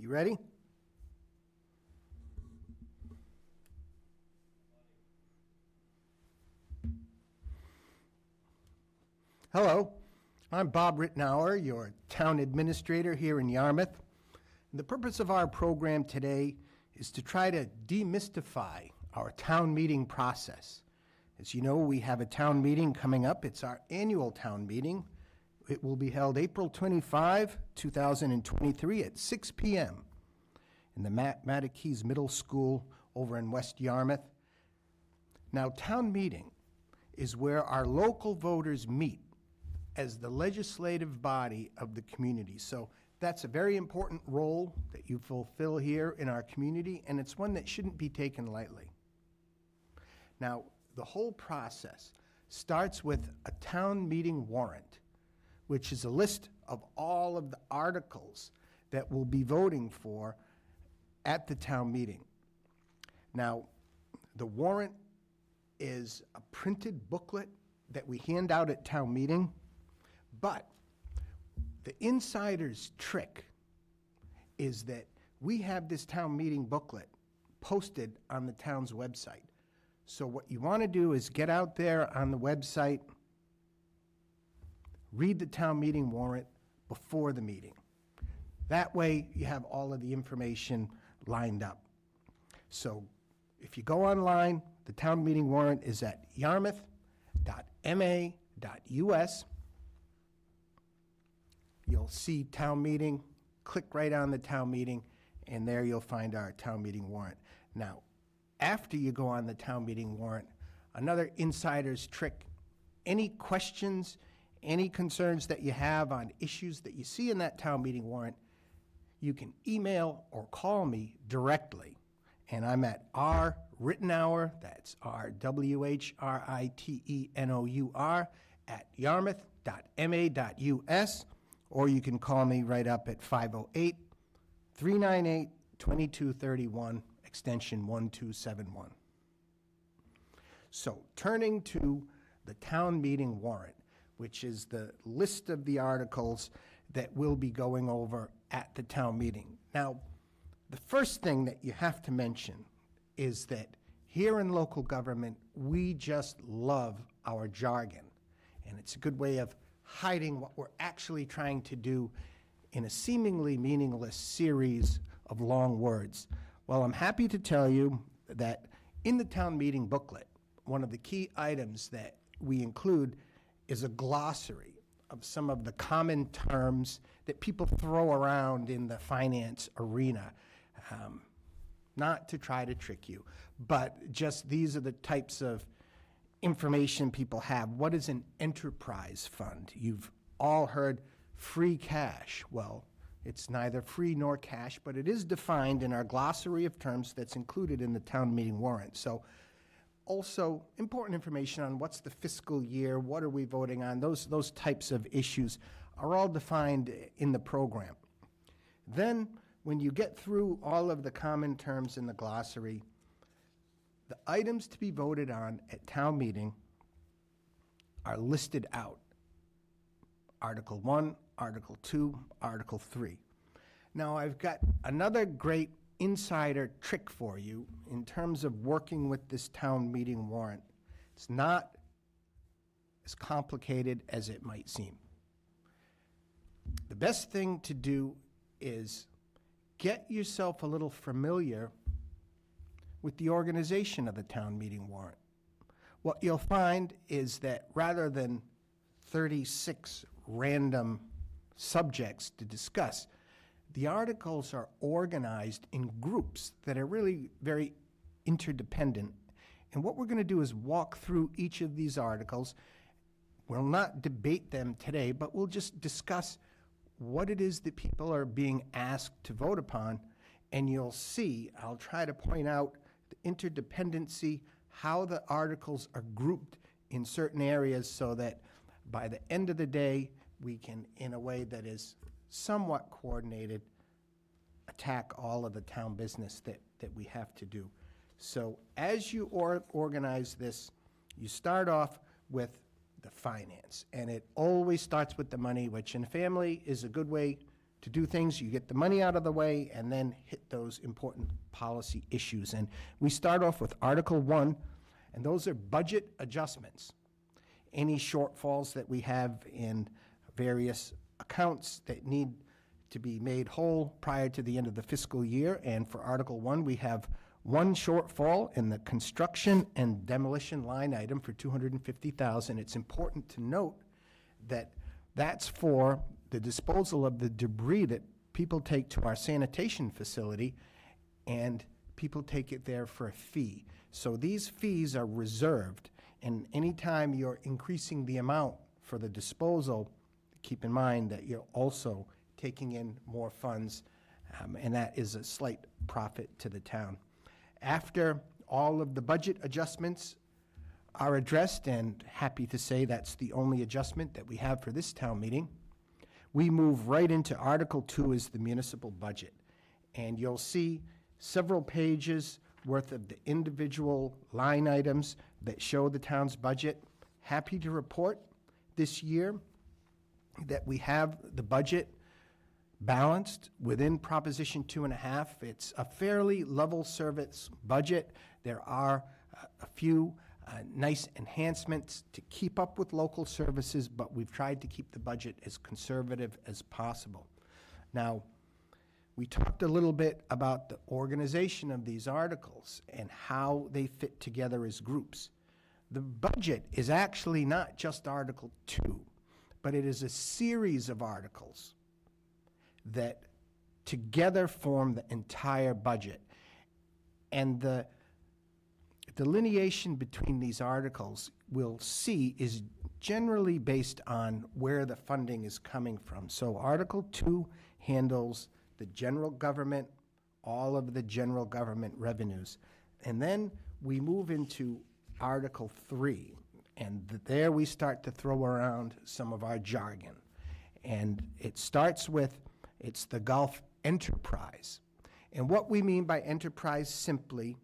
You ready? Hello, I'm Bob Rittenauer, your town administrator here in Yarmouth. And the purpose of our program today is to try to demystify our town meeting process. As you know, we have a town meeting coming up. It's our annual town meeting. It will be held April 25, 2023 at 6 p.m. in the Mattakees Middle School over in West Yarmouth. Now, town meeting is where our local voters meet as the legislative body of the community. So that's a very important role that you fulfill here in our community, and it's one that shouldn't be taken lightly. Now, the whole process starts with a town meeting warrant, which is a list of all of the articles that we'll be voting for at the town meeting. Now, the warrant is a printed booklet that we hand out at town meeting, but the insider's trick is that we have this town meeting booklet posted on the town's website. So what you want to do is get out there on the website, read the town meeting warrant before the meeting. That way you have all of the information lined up. So if you go online, the town meeting warrant is at yarmouth.ma.us. You'll see town meeting, click right on the town meeting, and there you'll find our town meeting warrant. Now, after you go on the town meeting warrant, another insider's trick, any questions, any concerns that you have on issues that you see in that town meeting warrant, you can email or call me directly. And I'm at rrittenauer, that's rwhritenour, at yarmouth.ma.us, or you can call me right up at 508-398-2231, extension 1271. So turning to the town meeting warrant, which is the list of the articles that we'll be going over at the town meeting. Now, the first thing that you have to mention is that here in local government, we just love our jargon. And it's a good way of hiding what we're actually trying to do in a seemingly meaningless series of long words. Well, I'm happy to tell you that in the town meeting booklet, one of the key items that we include is a glossary of some of the common terms that people throw around in the finance arena. Not to try to trick you, but just these are the types of information people have. What is an enterprise fund? You've all heard free cash. Well, it's neither free nor cash, but it is defined in our glossary of terms that's included in the town meeting warrant. So also important information on what's the fiscal year, what are we voting on, those types of issues are all defined in the program. Then when you get through all of the common terms in the glossary, the items to be voted on at town meeting are listed out. Article 1, Article 2, Article 3. Now, I've got another great insider trick for you in terms of working with this town meeting warrant. It's not as complicated as it might seem. The best thing to do is get yourself a little familiar with the organization of the town meeting warrant. What you'll find is that rather than 36 random subjects to discuss, the articles are organized in groups that are really very interdependent. And what we're going to do is walk through each of these articles. We'll not debate them today, but we'll just discuss what it is that people are being asked to vote upon, and you'll see, I'll try to point out the interdependency, how the articles are grouped in certain areas so that by the end of the day, we can, in a way that is somewhat coordinated, attack all of the town business that we have to do. So as you organize this, you start off with the finance, and it always starts with the money, which in family is a good way to do things, you get the money out of the way, and then hit those important policy issues. And we start off with Article 1, and those are budget adjustments. Any shortfalls that we have in various accounts that need to be made whole prior to the end of the fiscal year. And for Article 1, we have one shortfall in the construction and demolition line item for $250,000. It's important to note that that's for the disposal of the debris that people take to our sanitation facility, and people take it there for a fee. So these fees are reserved, and anytime you're increasing the amount for the disposal, keep in mind that you're also taking in more funds, and that is a slight profit to the town. After all of the budget adjustments are addressed, and happy to say that's the only adjustment that we have for this town meeting, we move right into Article 2 is the municipal budget. And you'll see several pages worth of the individual line items that show the town's budget. Happy to report this year that we have the budget balanced within Proposition 2.5. It's a fairly level service budget. There are a few nice enhancements to keep up with local services, but we've tried to keep the budget as conservative as possible. Now, we talked a little bit about the organization of these articles and how they fit together as groups. The budget is actually not just Article 2, but it is a series of articles that together form the entire budget. And the delineation between these articles we'll see is generally based on where the funding is coming from. So Article 2 handles the general government, all of the general government revenues. And then we move into Article 3, and there we start to throw around some of our jargon. And it starts with, it's the Gulf Enterprise. And what we mean by enterprise simply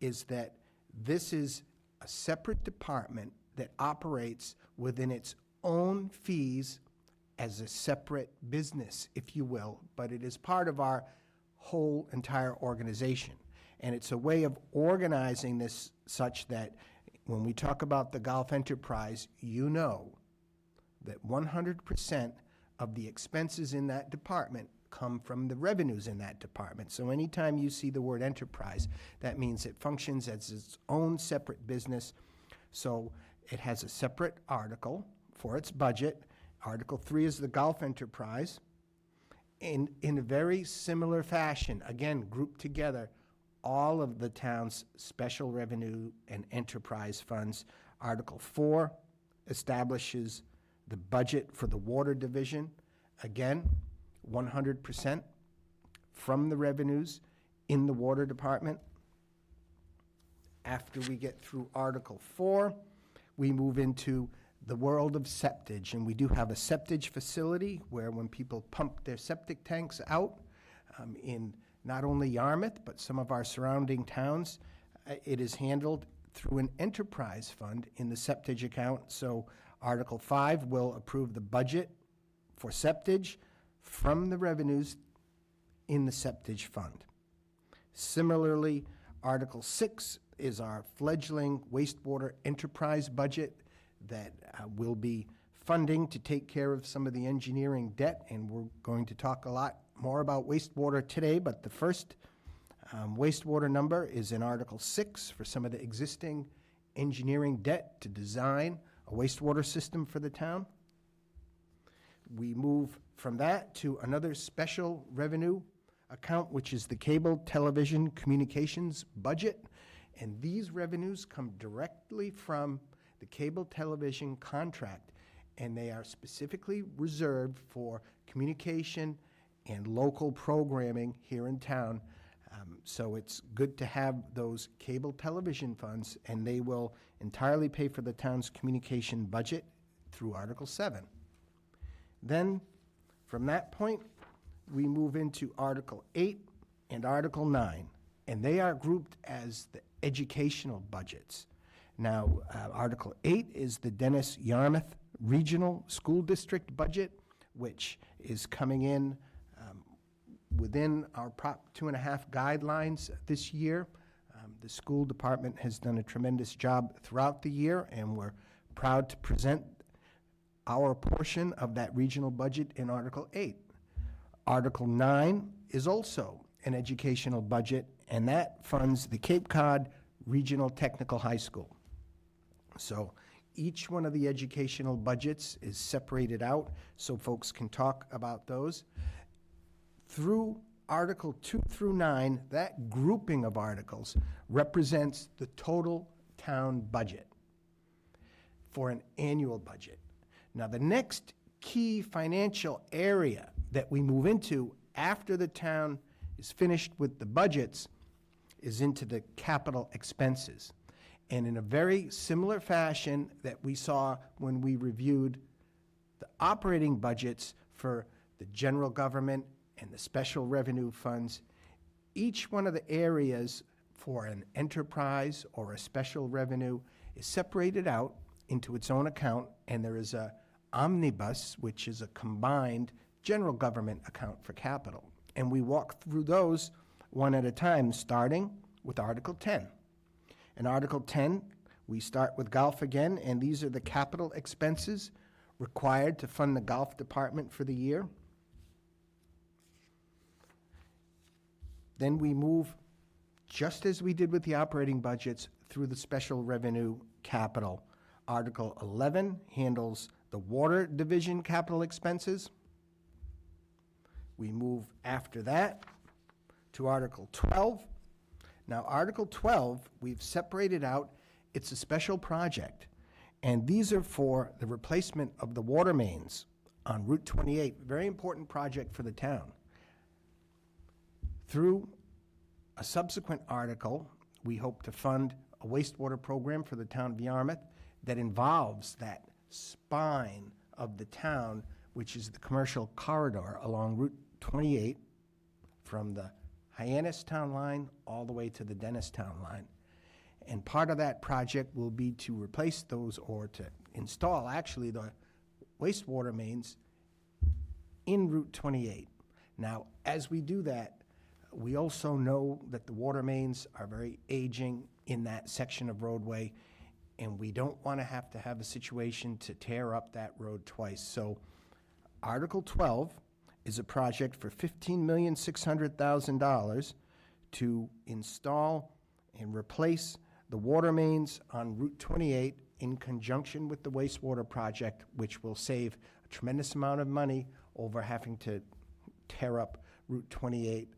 is that this is a separate department that operates within its own fees as a separate business, if you will, but it is part of our whole entire organization. And it's a way of organizing this such that when we talk about the Gulf Enterprise, you know that 100% of the expenses in that department come from the revenues in that department. So anytime you see the word enterprise, that means it functions as its own separate business. So it has a separate article for its budget. Article 3 is the Gulf Enterprise. In a very similar fashion, again, grouped together, all of the town's special revenue and enterprise funds. Article 4 establishes the budget for the water division. Again, 100% from the revenues in the water department. After we get through Article 4, we move into the world of septage, and we do have a septage facility where when people pump their septic tanks out in not only Yarmouth, but some of our surrounding towns, it is handled through an enterprise fund in the septage account. So Article 5 will approve the budget for septage from the revenues in the septage fund. Similarly, Article 6 is our fledgling wastewater enterprise budget that will be funding to take care of some of the engineering debt, and we're going to talk a lot more about wastewater today, but the first wastewater number is in Article 6 for some of the existing engineering debt to design a wastewater system for the town. We move from that to another special revenue account, which is the cable television communications budget, and these revenues come directly from the cable television contract, and they are specifically reserved for communication and local programming here in town. So it's good to have those cable television funds, and they will entirely pay for the town's communication budget through Article 7. Then, from that point, we move into Article 8 and Article 9, and they are grouped as the educational budgets. Now, Article 8 is the Dennis Yarmouth Regional School District budget, which is coming in within our Prop 2.5 guidelines this year. The school department has done a tremendous job throughout the year, and we're proud to present our portion of that regional budget in Article 8. Article 9 is also an educational budget, and that funds the Cape Cod Regional Technical High School. So each one of the educational budgets is separated out so folks can talk about those. Through Article 2 through 9, that grouping of articles represents the total town budget for an annual budget. Now, the next key financial area that we move into after the town is finished with the budgets is into the capital expenses. And in a very similar fashion that we saw when we reviewed the operating budgets for the general government and the special revenue funds, each one of the areas for an enterprise or a special revenue is separated out into its own account, and there is a omnibus, which is a combined general government account for capital. And we walk through those one at a time, starting with Article 10. In Article 10, we start with golf again, and these are the capital expenses required to fund the golf department for the year. Then we move, just as we did with the operating budgets, through the special revenue capital. Article 11 handles the water division capital expenses. We move after that to Article 12. Now, Article 12, we've separated out, it's a special project, and these are for the replacement of the water mains on Route 28, very important project for the town. Through a subsequent article, we hope to fund a wastewater program for the town of Yarmouth that involves that spine of the town, which is the commercial corridor along Route 28 from the Hyannis Town line all the way to the Dennis Town line. And part of that project will be to replace those, or to install actually the wastewater mains in Route 28. Now, as we do that, we also know that the water mains are very aging in that section of roadway, and we don't want to have a situation to tear up that road twice. So Article 12 is a project for $15,600,000 to install and replace the water mains on Route 28 in conjunction with the wastewater project, which will save a tremendous amount of money over having to tear up Route 28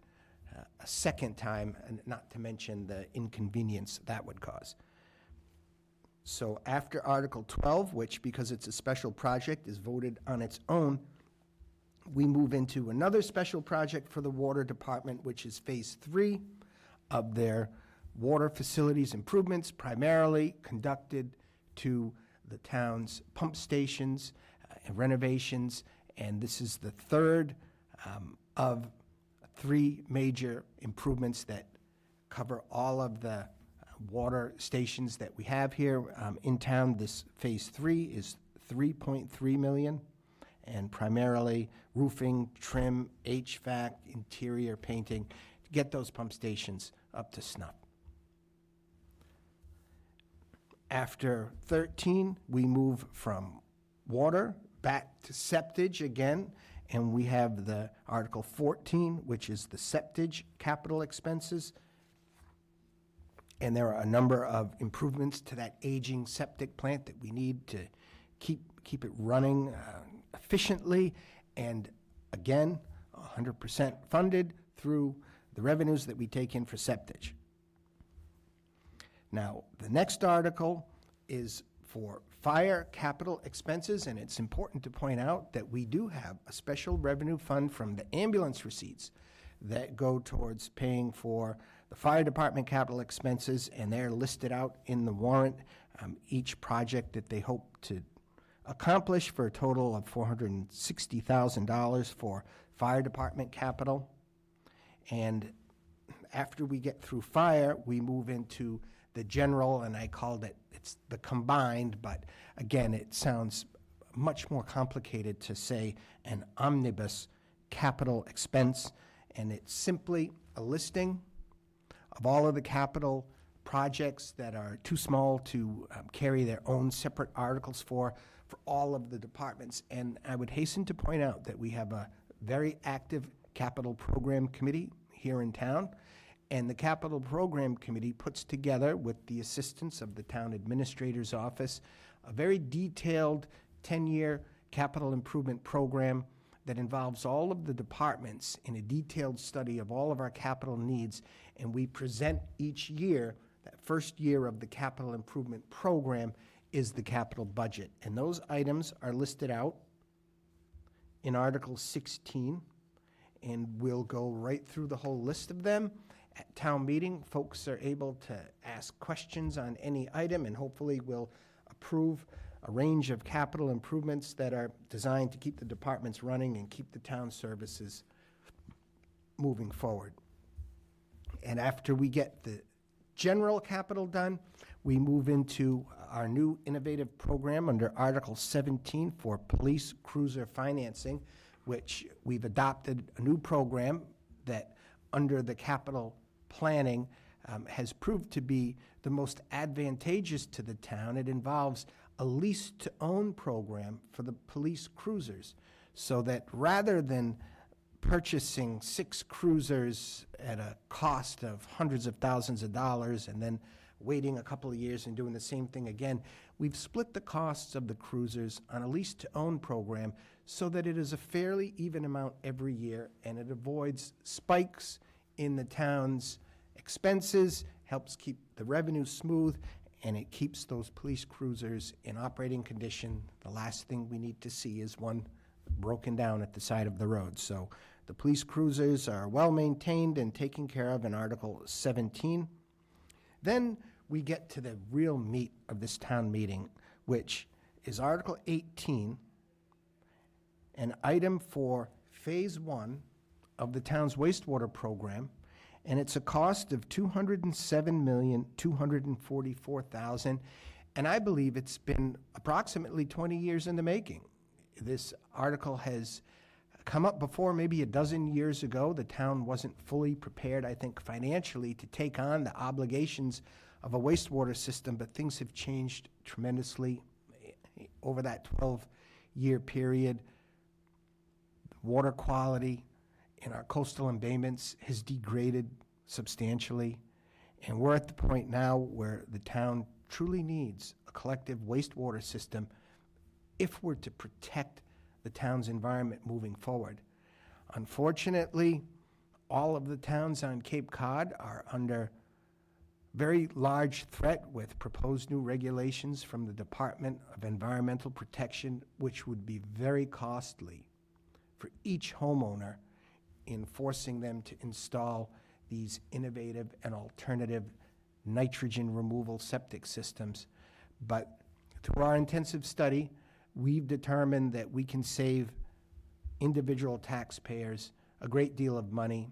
a second time, and not to mention the inconvenience that would cause. So after Article 12, which, because it's a special project, is voted on its own, we move into another special project for the water department, which is Phase 3 of their water facilities improvements, primarily conducted to the town's pump stations and renovations. And this is the third of three major improvements that cover all of the water stations that we have here in town. This Phase 3 is $3.3 million, and primarily roofing, trim, HVAC, interior painting, to get those pump stations up to snuff. After 13, we move from water back to septage again, and we have the Article 14, which is the septage capital expenses. And there are a number of improvements to that aging septic plant that we need to keep it running efficiently, and again, 100% funded through the revenues that we take in for septage. Now, the next article is for fire capital expenses, and it's important to point out that we do have a special revenue fund from the ambulance receipts that go towards paying for the fire department capital expenses, and they're listed out in the warrant, each project that they hope to accomplish, for a total of $460,000 for fire department capital. And after we get through fire, we move into the general, and I called it, it's the combined, but again, it sounds much more complicated to say an omnibus capital expense. And it's simply a listing of all of the capital projects that are too small to carry their own separate articles for all of the departments. And I would hasten to point out that we have a very active capital program committee here in town. And the capital program committee puts together, with the assistance of the town administrator's office, a very detailed 10-year capital improvement program that involves all of the departments in a detailed study of all of our capital needs. And we present each year, that first year of the capital improvement program is the capital budget. And those items are listed out in Article 16, and we'll go right through the whole list of them. At town meeting, folks are able to ask questions on any item, and hopefully we'll approve a range of capital improvements that are designed to keep the departments running and keep the town services moving forward. And after we get the general capital done, we move into our new innovative program under Article 17 for police cruiser financing, which we've adopted a new program that, under the capital planning, has proved to be the most advantageous to the town. It involves a lease-to-own program for the police cruisers, so that rather than purchasing 6 cruisers at a cost of hundreds of thousands of dollars and then waiting a couple of years and doing the same thing again, we've split the costs of the cruisers on a lease-to-own program so that it is a fairly even amount every year, and it avoids spikes in the town's expenses, helps keep the revenue smooth, and it keeps those police cruisers in operating condition. The last thing we need to see is one broken down at the side of the road. So the police cruisers are well maintained and taken care of in Article 17. Then we get to the real meat of this town meeting, which is Article 18, an item for Phase 1 of the town's wastewater program, and it's a cost of $207,244,000, and I believe it's been approximately 20 years in the making. This article has come up before, maybe a dozen years ago. The town wasn't fully prepared, I think, financially to take on the obligations of a wastewater system, but things have changed tremendously over that 12-year period. The water quality in our coastal embayments has degraded substantially, and we're at the point now where the town truly needs a collective wastewater system if we're to protect the town's environment moving forward. Unfortunately, all of the towns on Cape Cod are under very large threat with proposed new regulations from the Department of Environmental Protection, which would be very costly for each homeowner in forcing them to install these innovative and alternative nitrogen removal septic systems. But through our intensive study, we've determined that we can save individual taxpayers a great deal of money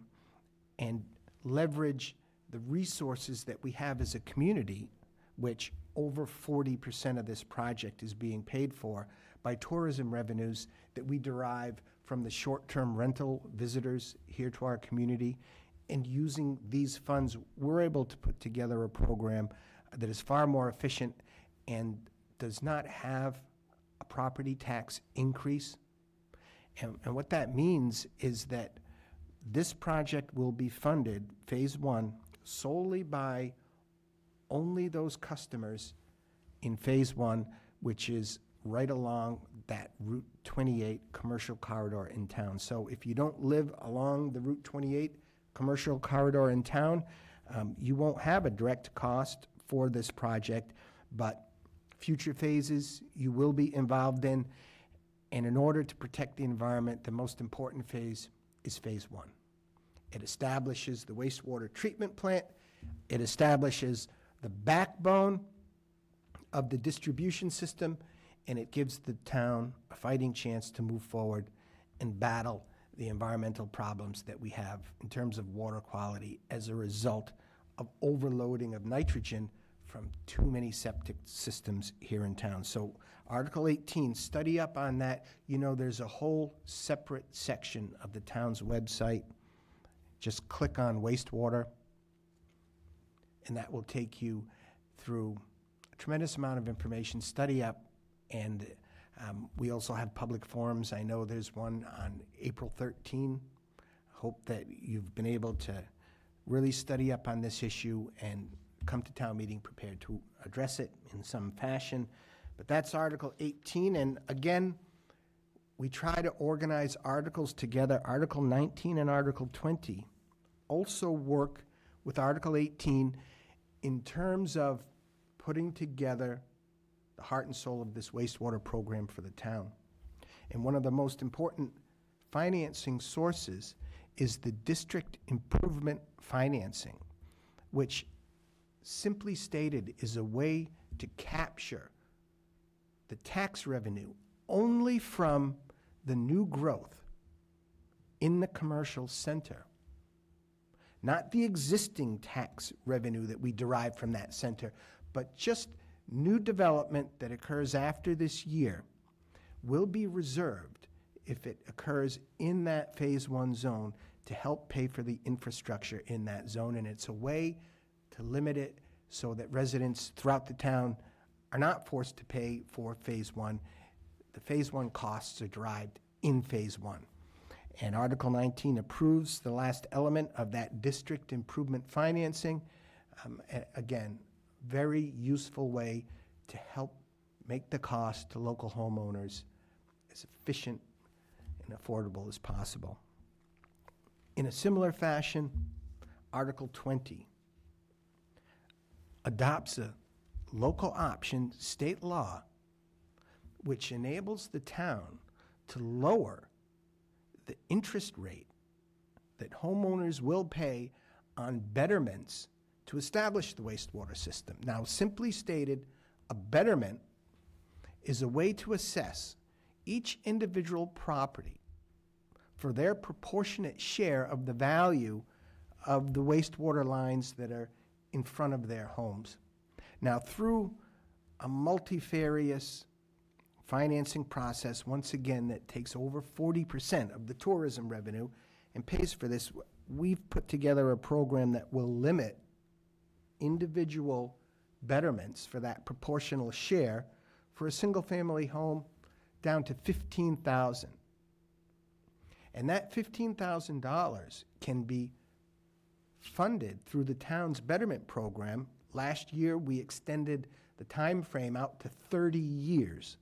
and leverage the resources that we have as a community, which over 40% of this project is being paid for by tourism revenues that we derive from the short-term rental visitors here to our community. And using these funds, we're able to put together a program that is far more efficient and does not have a property tax increase. And what that means is that this project will be funded, Phase 1, solely by only those customers in Phase 1, which is right along that Route 28 commercial corridor in town. So if you don't live along the Route 28 commercial corridor in town, you won't have a direct cost for this project, but future phases you will be involved in. And in order to protect the environment, the most important phase is Phase 1. It establishes the wastewater treatment plant. It establishes the backbone of the distribution system, and it gives the town a fighting chance to move forward and battle the environmental problems that we have in terms of water quality as a result of overloading of nitrogen from too many septic systems here in town. So Article 18, study up on that. You know, there's a whole separate section of the town's website just click on wastewater, and that will take you through a tremendous amount of information, study up, and we also have public forums. I know there's one on April 13. Hope that you've been able to really study up on this issue and come to town meeting prepared to address it in some fashion. But that's Article 18, and again, we try to organize articles together. Article 19 and Article 20 also work with Article 18 in terms of putting together the heart and soul of this wastewater program for the town. And one of the most important financing sources is the district improvement financing, which simply stated is a way to capture the tax revenue only from the new growth in the commercial center, not the existing tax revenue that we derive from that center, but just new development that occurs after this year will be reserved if it occurs in that Phase 1 zone to help pay for the infrastructure in that zone. And it's a way to limit it so that residents throughout the town are not forced to pay for Phase 1. The Phase 1 costs are derived in Phase 1. And Article 19 approves the last element of that district improvement financing. Again, very useful way to help make the cost to local homeowners as efficient and affordable as possible. In a similar fashion, Article 20 adopts a local option state law which enables the town to lower the interest rate that homeowners will pay on betterments to establish the wastewater system. Now, simply stated, a betterment is a way to assess each individual property for their proportionate share of the value of the wastewater lines that are in front of their homes. Now, through a multifarious financing process, once again, that takes over 40% of the tourism revenue and pays for this, we've put together a program that will limit individual betterments for that proportional share for a single-family home down to $15,000. And that $15,000 can be funded through the town's betterment program. Last year, we extended the time frame out to 30 years.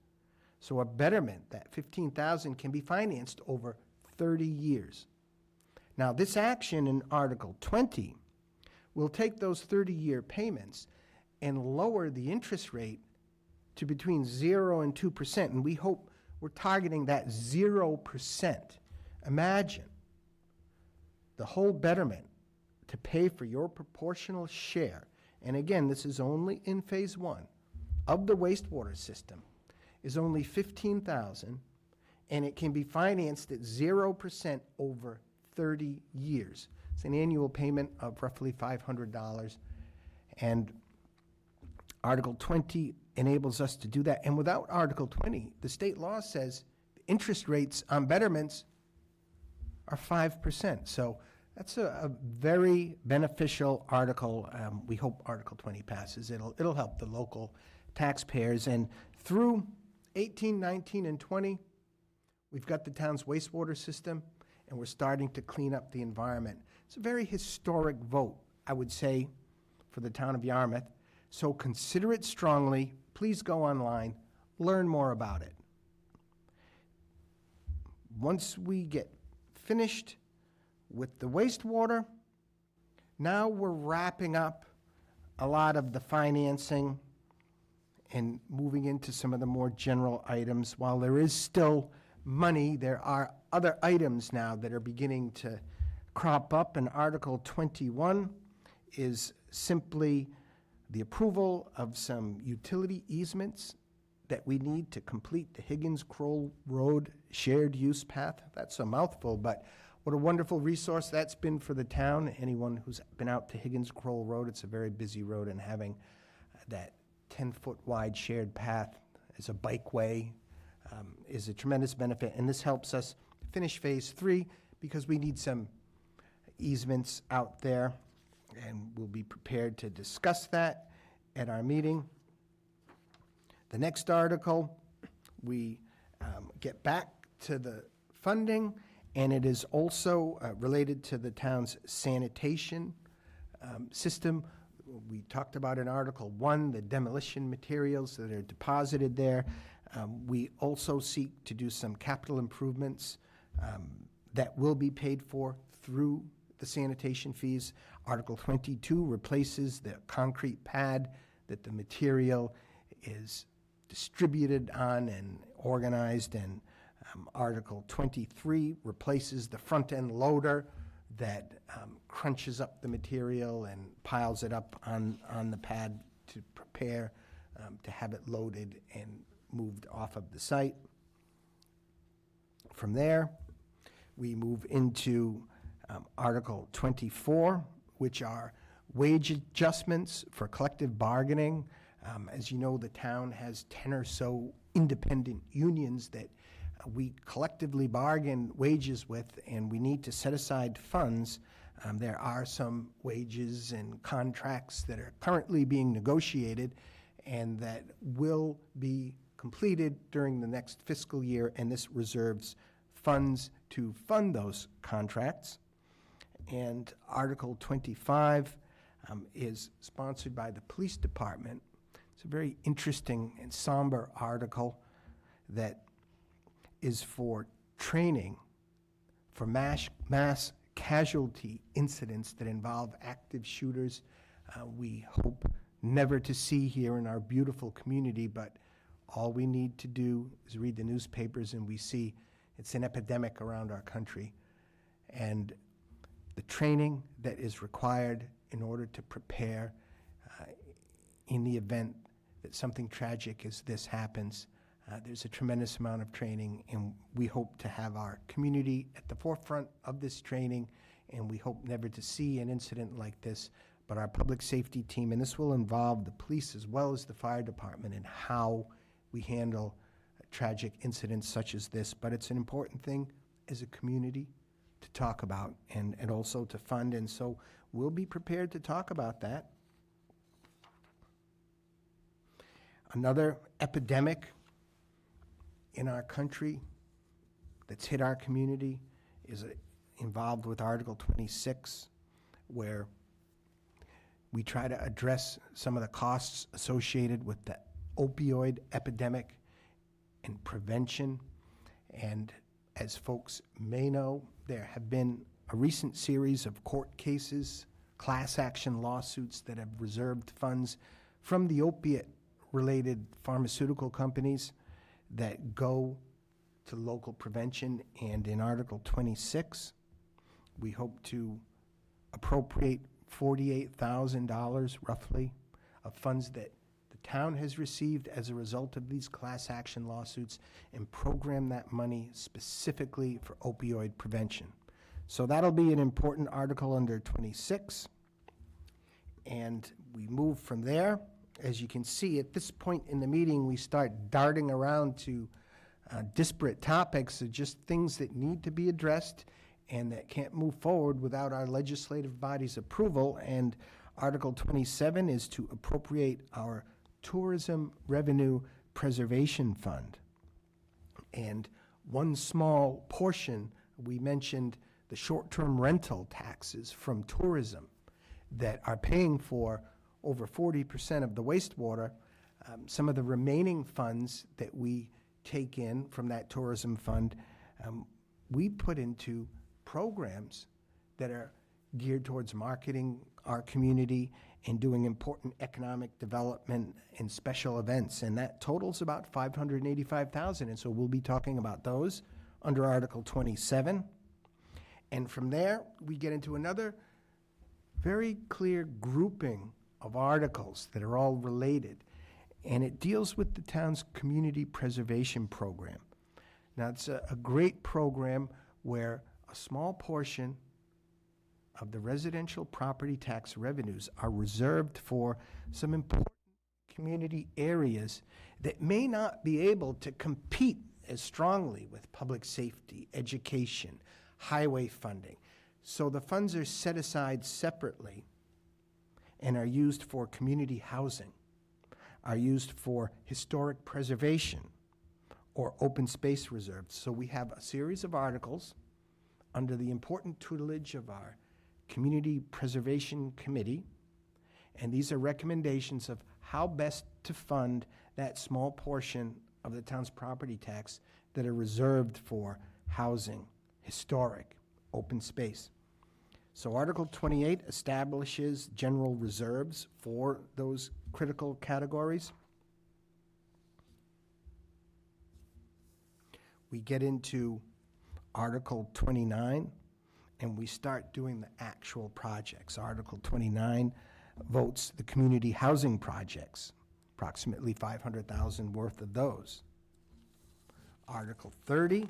So a betterment, that $15,000, can be financed over 30 years. Now, this action in Article 20 will take those 30-year payments and lower the interest rate to between 0 and 2%, and we hope we're targeting that 0%. Imagine the whole betterment to pay for your proportional share, and again, this is only in Phase 1 of the wastewater system, is only $15,000, and it can be financed at 0% over 30 years. It's an annual payment of roughly $500, and Article 20 enables us to do that. And without Article 20, the state law says interest rates on betterments are 5%. So that's a very beneficial article. We hope Article 20 passes. It'll help the local taxpayers. And through 18, 19, and 20, we've got the town's wastewater system, and we're starting to clean up the environment. It's a very historic vote, I would say, for the town of Yarmouth. So consider it strongly. Please go online, learn more about it. Once we get finished with the wastewater, now we're wrapping up a lot of the financing and moving into some of the more general items. While there is still money, there are other items now that are beginning to crop up, and Article 21 is simply the approval of some utility easements that we need to complete the Higgins-Kroll Road shared use path. That's a mouthful, but what a wonderful resource that's been for the town. Anyone who's been out to Higgins-Kroll Road, it's a very busy road, and having that 10-foot wide shared path as a bikeway is a tremendous benefit. And this helps us finish Phase 3 because we need some easements out there, and we'll be prepared to discuss that at our meeting. The next article, we get back to the funding, and it is also related to the town's sanitation system. We talked about in Article 1, the demolition materials that are deposited there. We also seek to do some capital improvements that will be paid for through the sanitation fees. Article 22 replaces the concrete pad that the material is distributed on and organized, and Article 23 replaces the front-end loader that crunches up the material and piles it up on the pad to prepare to have it loaded and moved off of the site. From there, we move into Article 24, which are wage adjustments for collective bargaining. As you know, the town has 10 or so independent unions that we collectively bargain wages with, and we need to set aside funds. There are some wages and contracts that are currently being negotiated and that will be completed during the next fiscal year, and this reserves funds to fund those contracts. And Article 25 is sponsored by the police department. It's a very interesting and somber article that is for training for mass casualty incidents that involve active shooters. We hope never to see here in our beautiful community, but all we need to do is read the newspapers and we see it's an epidemic around our country. And the training that is required in order to prepare in the event that something tragic as this happens, there's a tremendous amount of training, and we hope to have our community at the forefront of this training, and we hope never to see an incident like this. But our public safety team, and this will involve the police as well as the fire department, and how we handle tragic incidents such as this. But it's an important thing as a community to talk about and also to fund, and so we'll be prepared to talk about that. Another epidemic in our country that's hit our community is involved with Article 26, where we try to address some of the costs associated with the opioid epidemic and prevention. And as folks may know, there have been a recent series of court cases, class action lawsuits that have reserved funds from the opiate-related pharmaceutical companies that go to local prevention. And in Article 26, we hope to appropriate $48,000 roughly of funds that the town has received as a result of these class action lawsuits and program that money specifically for opioid prevention. So that'll be an important article under 26. And we move from there. As you can see, at this point in the meeting, we start darting around to disparate topics of just things that need to be addressed and that can't move forward without our legislative body's approval. And Article 27 is to appropriate our Tourism Revenue Preservation Fund. And one small portion, we mentioned the short-term rental taxes from tourism that are paying for over 40% of the wastewater. Some of the remaining funds that we take in from that tourism fund, we put into programs that are geared towards marketing our community and doing important economic development and special events. And that totals about $585,000. And so we'll be talking about those under Article 27. And from there, we get into another very clear grouping of articles that are all related, and it deals with the town's community preservation program. Now, it's a great program where a small portion of the residential property tax revenues are reserved for some important community areas that may not be able to compete as strongly with public safety, education, highway funding, So the funds are set aside separately and are used for community housing, are used for historic preservation or open space reserves. So we have a series of articles under the important tutelage of our Community Preservation Committee, and these are recommendations of how best to fund that small portion of the town's property tax that are reserved for housing, historic, open space. So Article 28 establishes general reserves for those critical categories. We get into Article 29, and we start doing the actual projects. Article 29 votes the community housing projects, approximately 500,000 worth of those. Article 30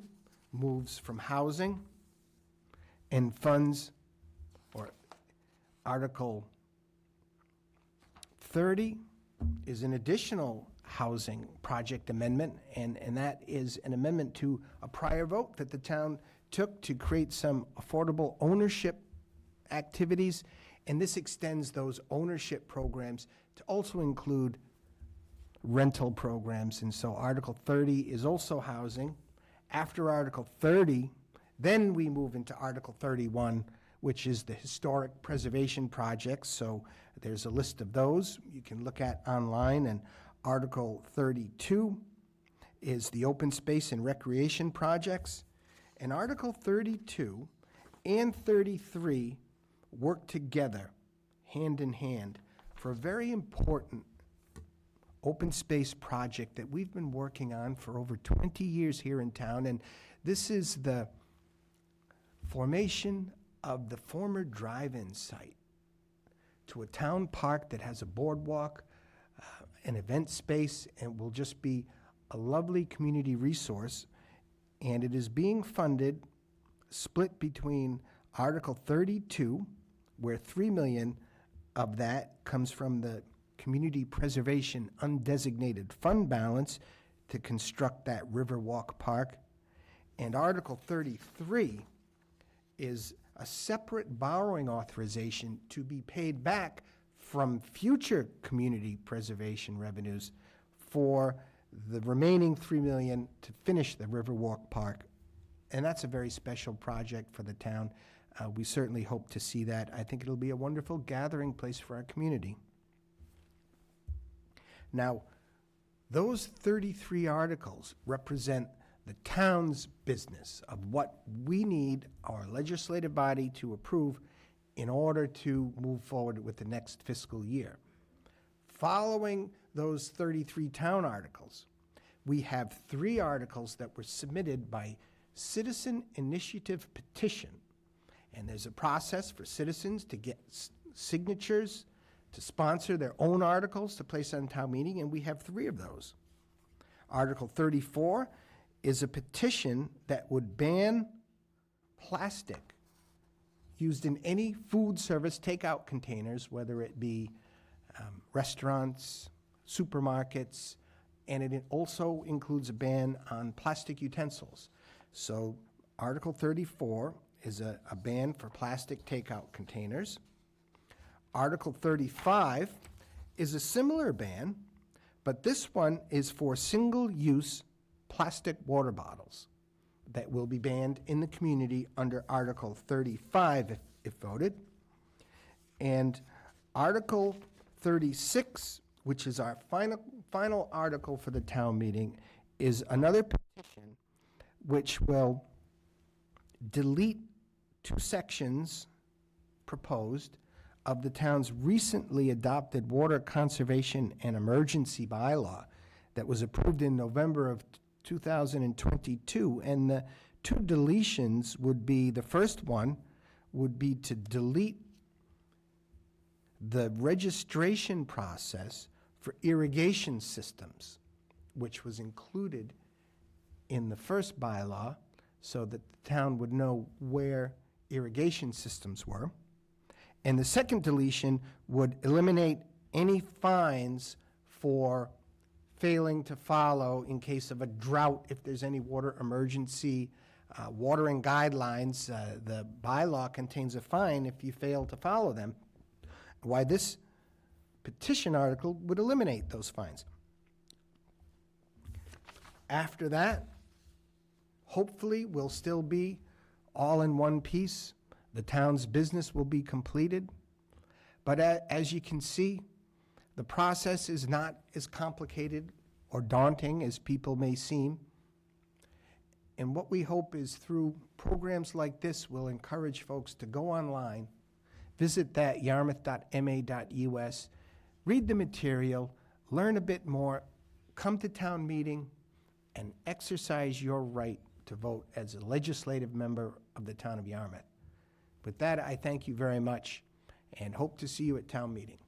moves from housing and funds, or Article 30 is an additional housing project amendment, and that is an amendment to a prior vote that the town took to create some affordable ownership activities, and this extends those ownership programs to also include rental programs. And so Article 30 is also housing. After Article 30, then we move into Article 31, which is the historic preservation projects. So there's a list of those you can look at online. And Article 32 is the open space and recreation projects. And Article 32 and 33 work together, hand in hand, for a very important open space project that we've been working on for over 20 years here in town. And this is the formation of the former drive-in site to a town park that has a boardwalk, an event space, and will just be a lovely community resource. And it is being funded, split between Article 32, where $3 million of that comes from the Community Preservation Undesignated Fund balance to construct that Riverwalk Park. And Article 33 is a separate borrowing authorization to be paid back from future community preservation revenues for the remaining $3 million to finish the Riverwalk Park. And that's a very special project for the town. We certainly hope to see that. I think it'll be a wonderful gathering place for our community. Now, those 33 articles represent the town's business of what we need our legislative body to approve in order to move forward with the next fiscal year. Following those 33 town articles, we have 3 articles that were submitted by citizen initiative petition. And there's a process for citizens to get signatures to sponsor their own articles to place on town meeting, and we have 3 of those. Article 34 is a petition that would ban plastic used in any food service takeout containers, whether it be restaurants, supermarkets, and it also includes a ban on plastic utensils. So Article 34 is a ban for plastic takeout containers. Article 35 is a similar ban, but this one is for single-use plastic water bottles that will be banned in the community under Article 35 if voted. And Article 36, which is our final article for the town meeting, is another petition which will delete 2 sections proposed of the town's recently adopted water conservation and emergency bylaw that was approved in November of 2022. And the 2 deletions would be, the first one would be to delete the registration process for irrigation systems, which was included in the first bylaw so that the town would know where irrigation systems were. And the second deletion would eliminate any fines for failing to follow in case of a drought, if there's any water emergency watering guidelines, the bylaw contains a fine if you fail to follow them. Why this petition article would eliminate those fines. After that, hopefully we'll still be all in one piece. The town's business will be completed. But as you can see, the process is not as complicated or daunting as people may seem. And what we hope is through programs like this, we'll encourage folks to go online, visit that yarmouth.ma.us, read the material, learn a bit more, come to town meeting, and exercise your right to vote as a legislative member of the town of Yarmouth. With that, I thank you very much and hope to see you at town meeting.